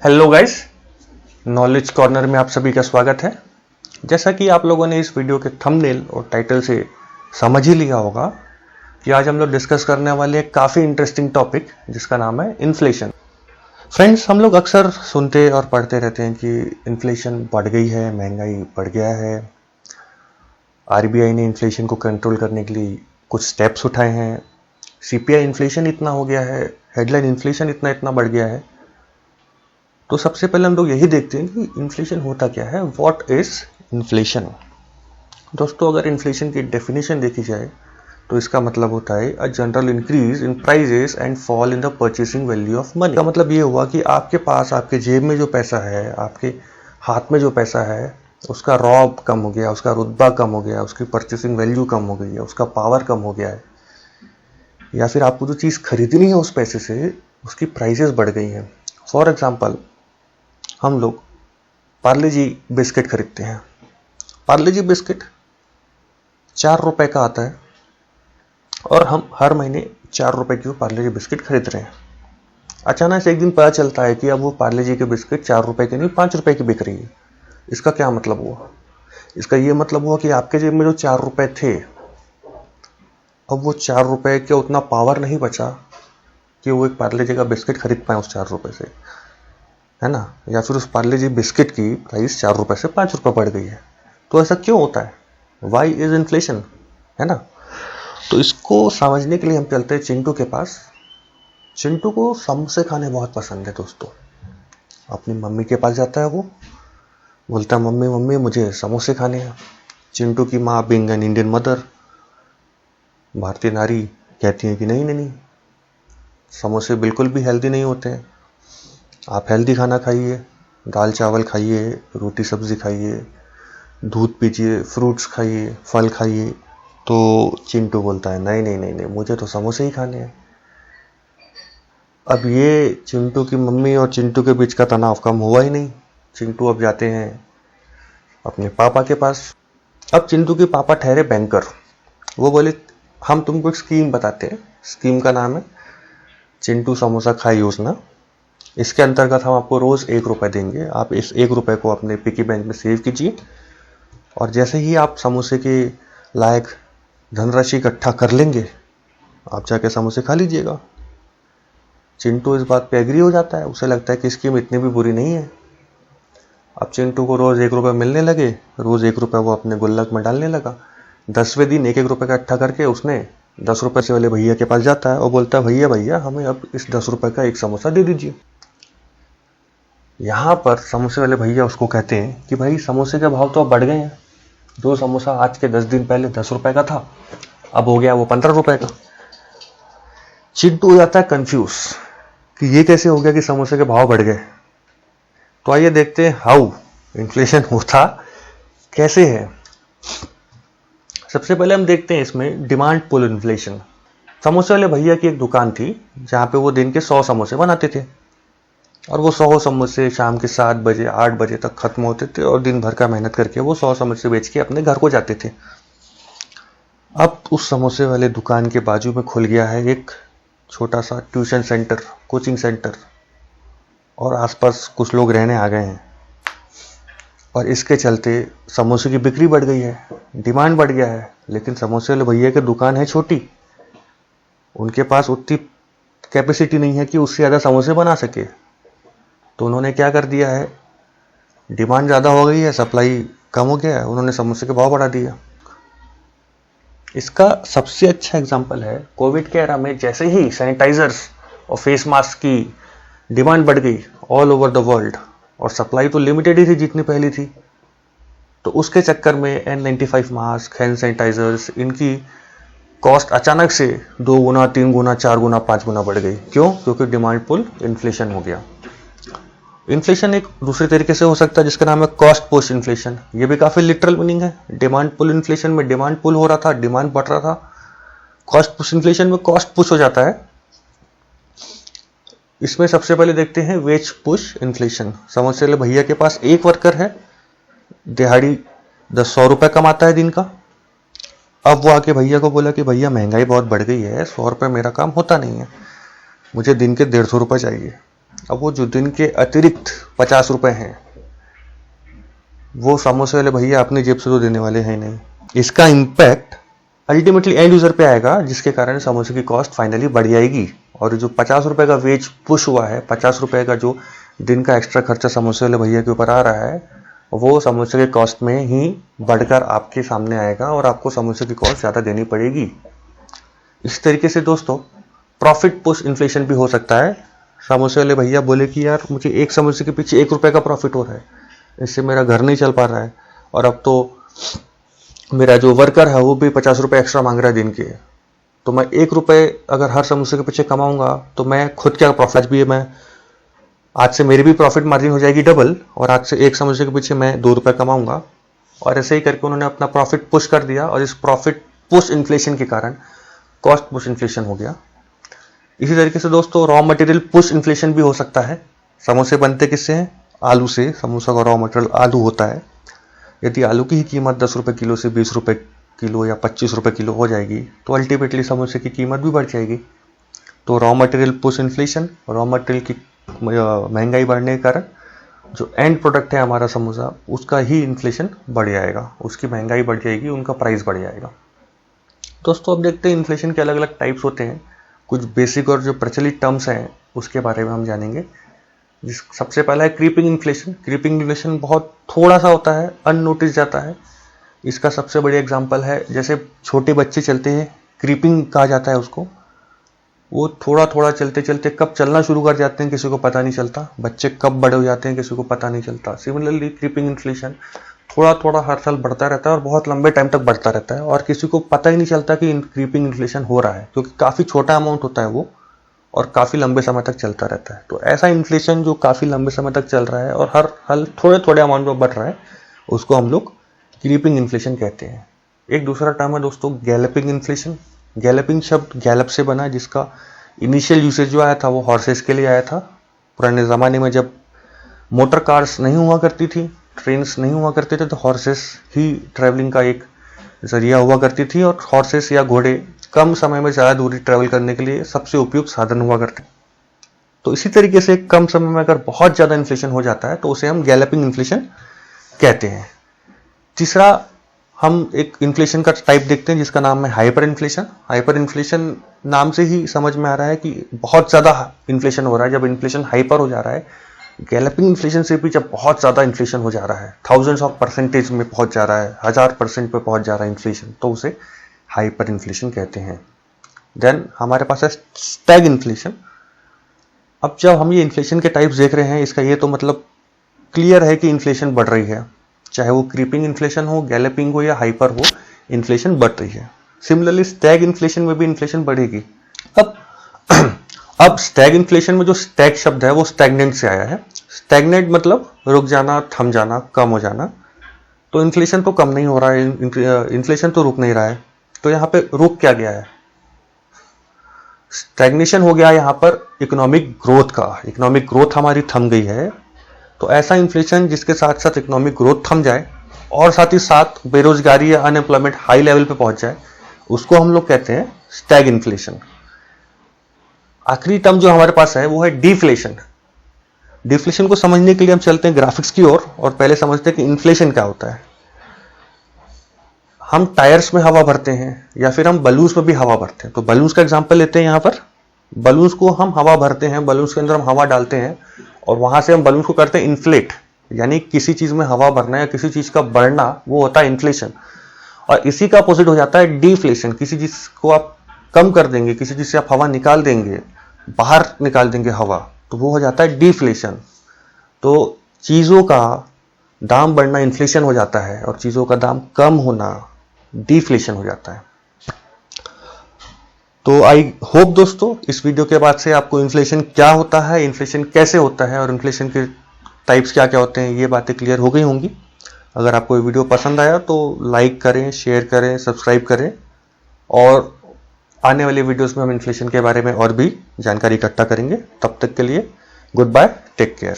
Hello guys, knowledge corner में आप सभी का स्वागत है। जैसा कि आप लोगों ने इस वीडियो के थंबनेल और टाइटल से समझ ही लिया होगा कि आज हम लोग डिस्कस करने वाले एक काफ़ी इंटरेस्टिंग टॉपिक जिसका नाम है इन्फ्लेशन। फ्रेंड्स, हम लोग अक्सर सुनते और पढ़ते रहते हैं कि इन्फ्लेशन बढ़ गई है, महंगाई बढ़ गया है, आरबीआई ने इन्फ्लेशन को कंट्रोल करने के लिए कुछ स्टेप्स उठाए हैं, सीपीआई इन्फ्लेशन इतना हो गया है, हेडलाइन इन्फ्लेशन इतना बढ़ गया है। तो सबसे पहले हम लोग यही देखते हैं कि इन्फ्लेशन होता क्या है, व्हाट इज इन्फ्लेशन। दोस्तों, अगर इन्फ्लेशन की डेफिनेशन देखी जाए तो इसका मतलब होता है a general increase in prices and fall in the purchasing value of money. का मतलब ये हुआ कि आपके पास, आपके जेब में जो पैसा है, आपके हाथ में जो पैसा है, उसका रॉब कम हो गया, उसका रुतबा कम हो गया, उसकी परचेसिंग वैल्यू कम हो गई है, उसका पावर कम हो गया है, या फिर आपको जो चीज़ खरीदनी है उस पैसे से उसकी प्राइसेस बढ़ गई हैं। फॉर एग्जाम्पल, हम लोग पार्ले जी बिस्किट खरीदते हैं। पार्ले जी बिस्किट 4 रुपए का आता है और हम हर महीने 4 रुपए की वो पार्ले जी बिस्किट खरीद रहे हैं। अचानक से एक दिन पता चलता है कि अब वो पार्ले जी के बिस्किट 4 रुपए के नहीं 5 रुपए की बिक रही है। इसका क्या मतलब हुआ? इसका ये मतलब हुआ कि आपके जेब में जो 4 रुपए थे, अब वो 4 रुपए के उतना पावर नहीं बचा कि वो एक पार्ले जी का बिस्किट खरीद पाए उस 4 रुपए से, है ना। या फिर उस पार्ले जी बिस्किट की प्राइस 4 रुपए से 5 रुपए बढ़ गई है। तो ऐसा क्यों होता है? वाई इज इन्फ्लेशन, है ना। तो इसको समझने के लिए हम चलते हैं चिंटू के पास। चिंटू को समोसे खाने बहुत पसंद है दोस्तों। अपनी मम्मी के पास जाता है, वो बोलता है मम्मी मम्मी मुझे समोसे खाने हैं। चिंटू की माँ बीइंग एन इंडियन मदर, भारतीय नारी, कहती है कि नहीं नहीं नहीं, समोसे बिल्कुल भी हेल्दी नहीं होते हैं, आप हेल्दी खाना खाइए, दाल चावल खाइए, रोटी सब्जी खाइए, दूध पीजिए, फ्रूट्स खाइए, फल खाइए। तो चिंटू बोलता है नहीं नहीं नहीं नहीं, मुझे तो समोसे ही खाने हैं। अब ये चिंटू की मम्मी और चिंटू के बीच का तनाव कम हुआ ही नहीं। चिंटू अब जाते हैं अपने पापा के पास। अब चिंटू के पापा ठहरे बैंकर। वो बोले हम तुमको एक स्कीम बताते हैं। स्कीम का नाम है चिंटू समोसा खाई योजना। इसके अंतर्गत हम आपको रोज 1 रुपए देंगे। आप इस 1 रुपए को अपने पिकी बैंक में सेव कीजिए और जैसे ही आप समोसे के लायक धनराशि इकट्ठा कर लेंगे, आप जाके समोसे खा लीजिएगा। चिंटू इस बात पे एग्री हो जाता है। उसे लगता है कि स्कीम इतनी भी बुरी नहीं है। अब चिंटू को रोज 1 रुपए मिलने लगे, रोज 1 रुपए वो अपने गुल्लक में डालने लगा। 10वें दिन 1 रुपए का इकट्ठा करके उसने 10 रुपए से वाले भैया के पास जाता है और बोलता है भैया भैया हमें अब इस 10 रुपए का एक समोसा दे दीजिए। यहाँ पर समोसे वाले भैया उसको कहते हैं कि भाई समोसे के भाव तो अब बढ़ गए हैं। जो समोसा आज के 10 दिन पहले 10 रुपए का था, अब हो गया वो 15 रुपए का। चिंटू हो जाता है कंफ्यूज कि ये कैसे हो गया कि समोसे के भाव बढ़ गए। तो आइए देखते हैं हाउ इन्फ्लेशन होता कैसे है। सबसे पहले हम देखते हैं इसमें डिमांड पुल इन्फ्लेशन। समोसे वाले भैया की एक दुकान थी जहां पे वो दिन के 100 समोसे बनाते थे और वो 100 समोसे शाम के 7 बजे 8 बजे तक खत्म होते थे और दिन भर का मेहनत करके वो 100 समोसे बेच के अपने घर को जाते थे। अब उस समोसे वाले दुकान के बाजू में खुल गया है एक छोटा सा ट्यूशन सेंटर, कोचिंग सेंटर, और आसपास कुछ लोग रहने आ गए हैं और इसके चलते समोसे की बिक्री बढ़ गई है, डिमांड बढ़ गया है। लेकिन समोसे वाले भैया की दुकान है छोटी, उनके पास उतनी कैपेसिटी नहीं है कि उससे ज़्यादा समोसे बना सके। तो उन्होंने क्या कर दिया है, डिमांड ज़्यादा हो गई है, सप्लाई कम हो गया है, उन्होंने समोसे के भाव बढ़ा दिया। इसका सबसे अच्छा एग्जांपल है कोविड के एरा में जैसे ही सैनिटाइजर्स और फेस मास्क की डिमांड बढ़ गई ऑल ओवर द वर्ल्ड और सप्लाई तो लिमिटेड ही थी जितनी पहली थी, तो उसके चक्कर में N95 मास्क, हैंड सैनिटाइजर्स, इनकी कॉस्ट अचानक से 2 गुना, 3 गुना, 4 गुना, 5 गुना बढ़ गई। क्यों? क्योंकि डिमांड पुल इन्फ्लेशन हो गया। इन्फ्लेशन एक दूसरे तरीके से हो सकता है जिसका नाम है कॉस्ट पुश इन्फ्लेशन। ये भी काफी लिटरल मीनिंग है। डिमांड पुल इन्फ्लेशन में डिमांड पुल हो रहा था, डिमांड बढ़ रहा था। कॉस्ट पुश इन्फ्लेशन में कॉस्ट पुश हो जाता है। इसमें सबसे पहले देखते हैं वेज पुश इन्फ्लेशन। समझ से भैया के पास एक वर्कर है, दिहाड़ी 100 रुपए कमाता है दिन का। अब वो आके भैया को बोला कि भैया महंगाई बहुत बढ़ गई है, 100 रुपए मेरा काम होता नहीं है, मुझे दिन के 150 रुपए चाहिए। अब वो जो दिन के अतिरिक्त 50 रुपए हैं वो समोसे वाले भैया अपने जेब से तो देने वाले हैं नहीं। इसका इम्पैक्ट अल्टीमेटली एंड यूजर पे आएगा, जिसके कारण समोसे की कॉस्ट फाइनली बढ़ जाएगी। और जो 50 रुपए का वेज पुश हुआ है, 50 रुपए का जो दिन का एक्स्ट्रा खर्चा समोसे वाले भैया के ऊपर आ रहा है, वो समोसे के कॉस्ट में ही बढ़कर आपके सामने आएगा और आपको समोसे की कॉस्ट ज़्यादा देनी पड़ेगी। इस तरीके से दोस्तों प्रॉफिट पुश इन्फ्लेशन भी हो सकता है। समोसे वाले भैया बोले कि यार मुझे एक समोसे के पीछे 1 रुपए का प्रॉफिट हो रहा है, इससे मेरा घर नहीं चल पा रहा है, और अब तो मेरा जो वर्कर है वो भी 50 रुपए एक्स्ट्रा मांग रहा है दिन के, तो मैं 1 रुपए अगर हर समोसे के पीछे कमाऊंगा तो मैं खुद क्या प्रॉफिट भी है, मैं आज से मेरी भी प्रॉफिट मार्जिन हो जाएगी डबल, और आज से एक समोसे के पीछे मैं 2 रुपए कमाऊंगा। और ऐसे ही करके उन्होंने अपना प्रॉफिट पुश कर दिया, और इस प्रॉफिट पुश इन्फ्लेशन के कारण कॉस्ट पुश इन्फ्लेशन हो गया। इसी तरीके से दोस्तों रॉ मटेरियल पुश इन्फ्लेशन भी हो सकता है। समोसे बनते किससे हैं? आलू से। समोसा का रॉ मटेरियल आलू होता है। यदि आलू की ही कीमत 10 रुपए किलो से 20 रुपए किलो या 25 रुपए किलो हो जाएगी तो अल्टीमेटली समोसे की कीमत भी बढ़ जाएगी। तो raw material push inflation, raw material की महंगाई बढ़ने के कारण जो एंड प्रोडक्ट है हमारा समोसा, उसका ही इन्फ्लेशन बढ़ जाएगा, उसकी महंगाई बढ़ जाएगी, उनका प्राइस बढ़ जाएगा। दोस्तों अब देखते हैं इन्फ्लेशन के अलग अलग टाइप्स होते हैं। कुछ बेसिक और जो प्रचलित टर्म्स हैं उसके बारे में हम जानेंगे। सबसे पहला है क्रीपिंग इन्फ्लेशन। क्रीपिंग इन्फ्लेशन बहुत थोड़ा सा होता है, अननोटिस जाता है। इसका सबसे बड़ी एग्जांपल है जैसे छोटे बच्चे चलते हैं, क्रीपिंग कहा जाता है उसको। वो थोड़ा थोड़ा चलते चलते कब चलना शुरू कर जाते हैं किसी को पता नहीं चलता, बच्चे कब बड़े हो जाते हैं किसी को पता नहीं चलता। सिमिलरली क्रीपिंग इन्फ्लेशन थोड़ा थोड़ा हर साल बढ़ता रहता है और बहुत लंबे टाइम तक बढ़ता रहता है, और किसी को पता ही नहीं चलता कि क्रीपिंग इन्फ्लेशन हो रहा है, क्योंकि काफ़ी छोटा अमाउंट होता है वो और काफ़ी लंबे समय तक चलता रहता है। तो ऐसा इन्फ्लेशन जो काफ़ी लंबे समय तक चल रहा है और हर हाल थोड़े थोड़े अमाउंट में बढ़ रहा है, उसको हम लोग क्रीपिंग इन्फ्लेशन कहते हैं। एक दूसरा टर्म है दोस्तों गैलपिंग इन्फ्लेशन। गैलपिंग शब्द गैलप से बना है, जिसका इनिशियल यूसेज जो आया था वो हॉर्सेस के लिए आया था। पुराने ज़माने में जब मोटर कार्स नहीं हुआ करती थी, ट्रेन्स नहीं हुआ करते थे, तो हॉर्सेस ही ट्रैवलिंग का एक जरिया हुआ करती थी, और हॉर्सेस या घोड़े कम समय में ज़्यादा दूरी ट्रैवल करने के लिए सबसे उपयुक्त साधन हुआ करते। तो इसी तरीके से कम समय में अगर बहुत ज़्यादा इन्फ्लेशन हो जाता है तो उसे हम गैलपिंग इन्फ्लेशन कहते हैं। तीसरा हम एक इन्फ्लेशन का टाइप देखते हैं जिसका नाम है हाइपर इन्फ्लेशन। हाइपर इन्फ्लेशन नाम से ही समझ में आ रहा है कि बहुत ज़्यादा इन्फ्लेशन हो रहा है। जब इन्फ्लेशन हाइपर हो जा रहा है, गैलपिंग इन्फ्लेशन से भी जब बहुत ज़्यादा इन्फ्लेशन हो जा रहा है, थाउजेंड्स ऑफ परसेंटेज में पहुंच जा रहा है, 1000% पे पहुंच जा रहा है इन्फ्लेशन, तो उसे हाइपर इन्फ्लेशन कहते हैं। देन हमारे पास है स्टैग इन्फ्लेशन। अब जब हम ये इन्फ्लेशन के टाइप्स देख रहे हैं, इसका ये तो मतलब क्लियर है कि इन्फ्लेशन बढ़ रही है, चाहे वो क्रीपिंग इन्फ्लेशन हो, गैलपिंग हो या हाइपर हो, इन्फ्लेशन बढ़ रही है। सिमिलरली स्टैग इन्फ्लेशन में भी इन्फ्लेशन बढ़ेगी। अब स्टैग इन्फ्लेशन में जो स्टैग शब्द है वो स्टैग्नेंट से आया है। स्टैग्नेंट मतलब रुक जाना, थम जाना, कम हो जाना। तो इन्फ्लेशन तो कम नहीं हो रहा है, इन्फ्लेशन तो रुक नहीं रहा है, तो यहाँ पे रुक क्या गया है? स्टैग्नेशन हो गया यहाँ पर इकोनॉमिक ग्रोथ का। इकोनॉमिक ग्रोथ हमारी थम गई है। तो ऐसा इन्फ्लेशन जिसके साथ साथ इकोनॉमिक ग्रोथ थम जाए और साथ ही साथ बेरोजगारी या अनएम्प्लॉयमेंट हाई लेवल पे पहुंच जाए, उसको हम लोग कहते हैं स्टैग इन्फ्लेशन। आखिरी टर्म जो हमारे पास है वो है डिफ्लेशन। डिफ्लेशन को समझने के लिए हम चलते हैं ग्राफिक्स की ओर और पहले समझते हैं कि इन्फ्लेशन क्या होता है। हम टायर्स में हवा भरते हैं या फिर हम बलून्स में भी हवा भरते हैं। तो बलून्स का एग्जांपल लेते हैं। यहाँ पर बलून्स को हम हवा भरते हैं, बलून्स के अंदर हम हवा डालते हैं और वहां से हम बलून्स को करते हैं इन्फ्लेट, यानी किसी चीज में हवा भरना या किसी चीज का बढ़ना, वो होता है इन्फ्लेशन। और इसी का अपोजिट हो जाता है डिफ्लेशन। किसी चीज को आप कम कर देंगे, किसी चीज से आप हवा निकाल देंगे, बाहर निकाल देंगे हवा, तो वो हो जाता है डिफ्लेशन। तो चीजों का दाम बढ़ना इन्फ्लेशन हो जाता है और चीजों का दाम कम होना डिफ्लेशन हो जाता है। तो आई होप दोस्तों इस वीडियो के बाद से आपको इन्फ्लेशन क्या होता है, इन्फ्लेशन कैसे होता है और इन्फ्लेशन के टाइप्स क्या क्या होते हैं, ये बातें क्लियर हो गई होंगी। अगर आपको ये वीडियो पसंद आया तो लाइक करें, शेयर करें, सब्सक्राइब करें, और आने वाली वीडियोस में हम इन्फ्लेशन के बारे में और भी जानकारी इकट्ठा करेंगे। तब तक के लिए गुड बाय, टेक केयर।